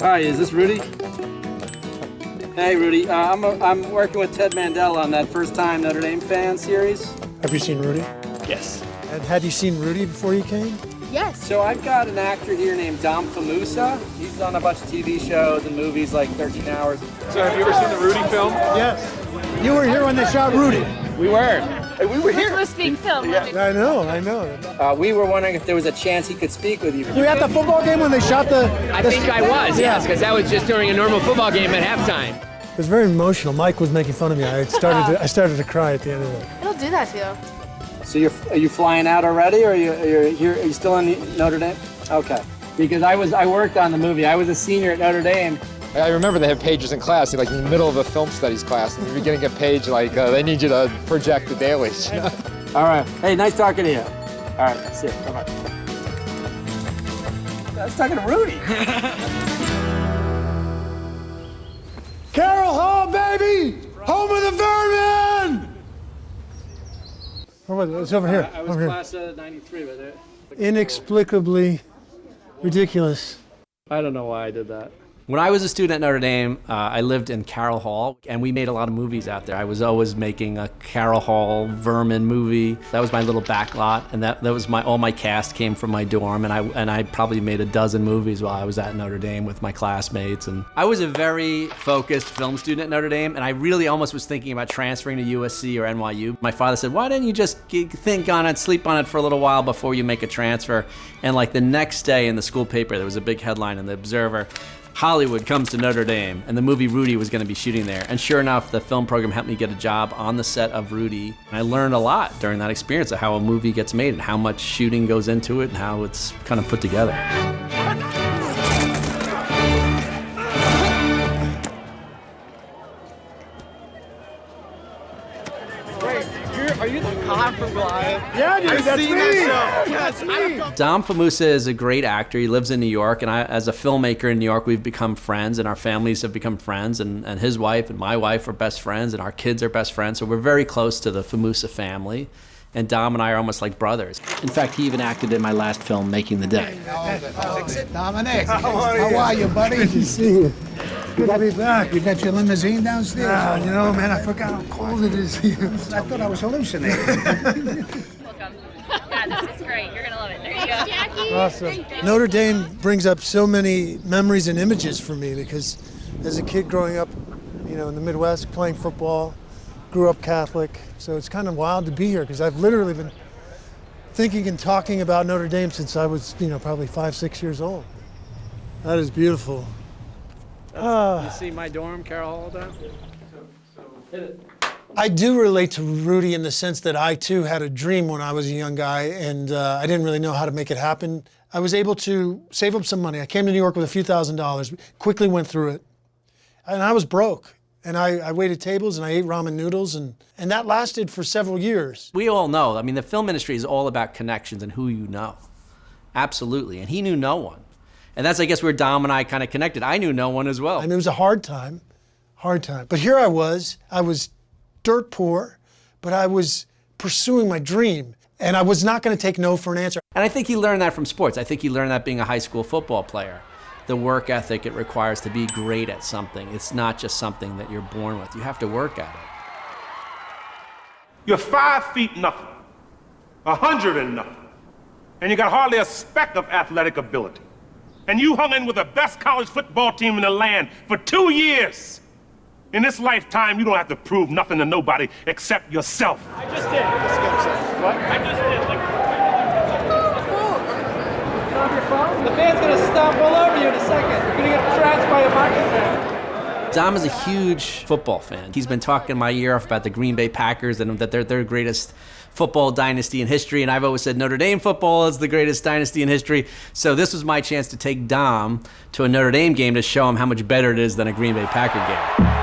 Hi, is this Rudy? Hey, Rudy. I'm working with Ted Mandela on that First Time Notre Dame Fan series. Have you seen Rudy? Yes. And had you seen Rudy before you came? Yes. So I've got an actor here named Dom Colusa. He's on a bunch of TV shows and movies like 13 Hours. So have you ever seen the Rudy film? Yes. You were here when they shot Rudy. We were. Hey, we were here. We're speaking film. Yeah, I know. We were wondering if there was a chance he could speak with you. You were at the football game when they shot the... I think I was, yes, because that was just during a normal football game at halftime. It was very emotional. Mike was making fun of me. I started to cry at the end of it. It'll do that to you. So are you flying out already, or are you here? Are you still in Notre Dame? Okay. Because I worked on the movie. I was a senior at Notre Dame. I remember they have pages in class, like in the middle of a film studies class, and you're getting a page like they need you to project the dailies. You know? All right. Hey, nice talking to you. All right. See you. Bye-bye. I was talking to Rudy. Carroll Hall, baby! Home of the vermin! Where was it? It's over here. I was over here. class of 93, but Inexplicably ridiculous. I don't know why I did that. When I was a student at Notre Dame, I lived in Carroll Hall, and we made a lot of movies out there. I was always making a Carroll Hall vermin movie. That was my little back lot, and that was all my cast came from my dorm, and I probably made a dozen movies while I was at Notre Dame with my classmates. And I was a very focused film student at Notre Dame, and I really almost was thinking about transferring to USC or NYU. My father said, why didn't you just think on it, sleep on it for a little while before you make a transfer? And like the next day in the school paper, there was a big headline in the Observer, Hollywood comes to Notre Dame, and the movie Rudy was going to be shooting there. And sure enough, the film program helped me get a job on the set of Rudy. And I learned a lot during that experience of how a movie gets made and how much shooting goes into it and how it's kind of put together. Are you the cop from Goliath? Yeah, dude, that's me! Yes, me! Dom Fumusa is a great actor. He lives in New York, and as a filmmaker in New York, we've become friends, and our families have become friends, and his wife and my wife are best friends, and our kids are best friends, so we're very close to the Fumusa family. And Dom and I are almost like brothers. In fact, he even acted in my last film, Making the Day. Dominic, how are you, buddy? Good to see you. Good to be back. You got your limousine downstairs? You know, man, I forgot how cold it is here. I thought I was hallucinating. Welcome. Yeah, this is great. You're going to love it. There you go. Jackie. Awesome. Notre Dame brings up so many memories and images for me because as a kid growing up, in the Midwest, playing football, grew up Catholic, so it's kind of wild to be here because I've literally been thinking and talking about Notre Dame since I was, probably 5, 6 years old. That is beautiful. You see my dorm, Carroll Hall, down? Hit it. I do relate to Rudy in the sense that I too had a dream when I was a young guy and I didn't really know how to make it happen. I was able to save up some money. I came to New York with a few $1,000s, quickly went through it, and I was broke. And I waited tables and I ate ramen noodles and that lasted for several years. We all know, the film industry is all about connections and who you know. Absolutely, and he knew no one. And that's, I guess, where Dom and I kind of connected. I knew no one as well. I mean, it was a hard time. But here I was dirt poor, but I was pursuing my dream. And I was not going to take no for an answer. And I think he learned that from sports. I think he learned that being a high school football player. The work ethic it requires to be great at something. It's not just something that you're born with. You have to work at it. You're 5 feet nothing, 100 and nothing, and you got hardly a speck of athletic ability. And you hung in with the best college football team in the land for 2 years. In this lifetime, you don't have to prove nothing to nobody except yourself. I just did. What? I just did. The band's gonna stomp all over you in a second. You're gonna get trounced by a microphone. Dom is a huge football fan. He's been talking my ear off about the Green Bay Packers and that they're their greatest football dynasty in history. And I've always said Notre Dame football is the greatest dynasty in history. So this was my chance to take Dom to a Notre Dame game to show him how much better it is than a Green Bay Packer game.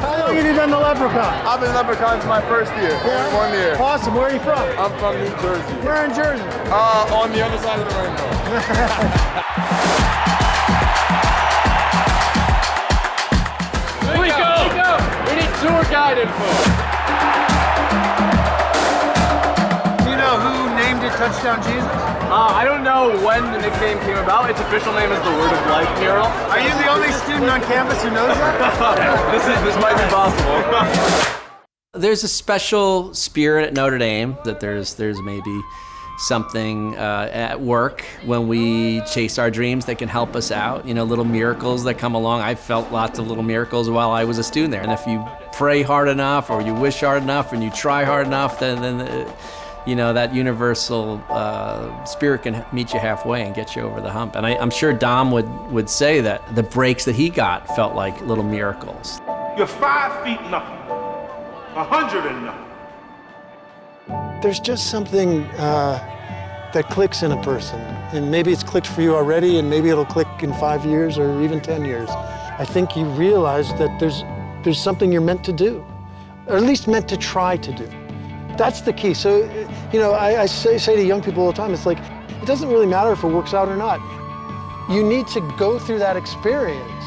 How long have you done the left Leprechaun? I've been Leprechaun my first year. Yeah. 1 year. Awesome. Where are you from? I'm from New Jersey. Where in Jersey? On the other side of the rainbow. Rico! We need tour guide info. Do you know who named it Touchdown Jesus? I don't know when the nickname came about. Its official name is the Word of Life mural. Are you the only student on campus who knows that? This might be possible. There's a special spirit at Notre Dame that there's maybe something at work when we chase our dreams that can help us out. You know, little miracles that come along. I felt lots of little miracles while I was a student there. And if you pray hard enough, or you wish hard enough, and you try hard enough, then you know, that universal spirit can meet you halfway and get you over the hump. And I'm sure Dom would say that the breaks that he got felt like little miracles. You're 5 feet nothing. 100 and nothing. There's just something that clicks in a person. And maybe it's clicked for you already, and maybe it'll click in 5 years or even 10 years. I think you realize that there's something you're meant to do, or at least meant to try to do. That's the key. So, you know, I say to young people all the time, it's like, it doesn't really matter if it works out or not. You need to go through that experience,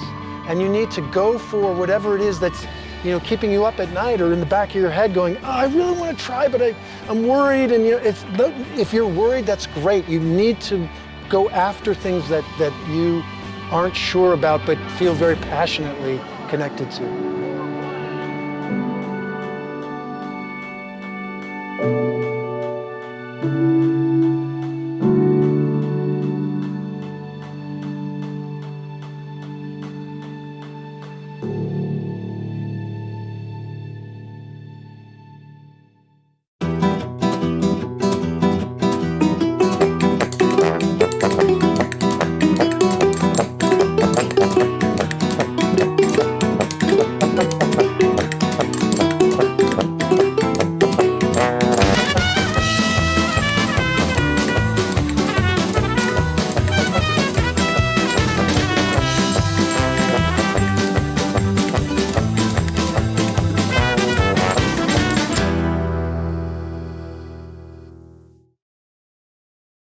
and you need to go for whatever it is that's, you know, keeping you up at night or in the back of your head going, oh, I really want to try, but I'm worried. And you know, if you're worried, that's great. You need to go after things that you aren't sure about but feel very passionately connected to.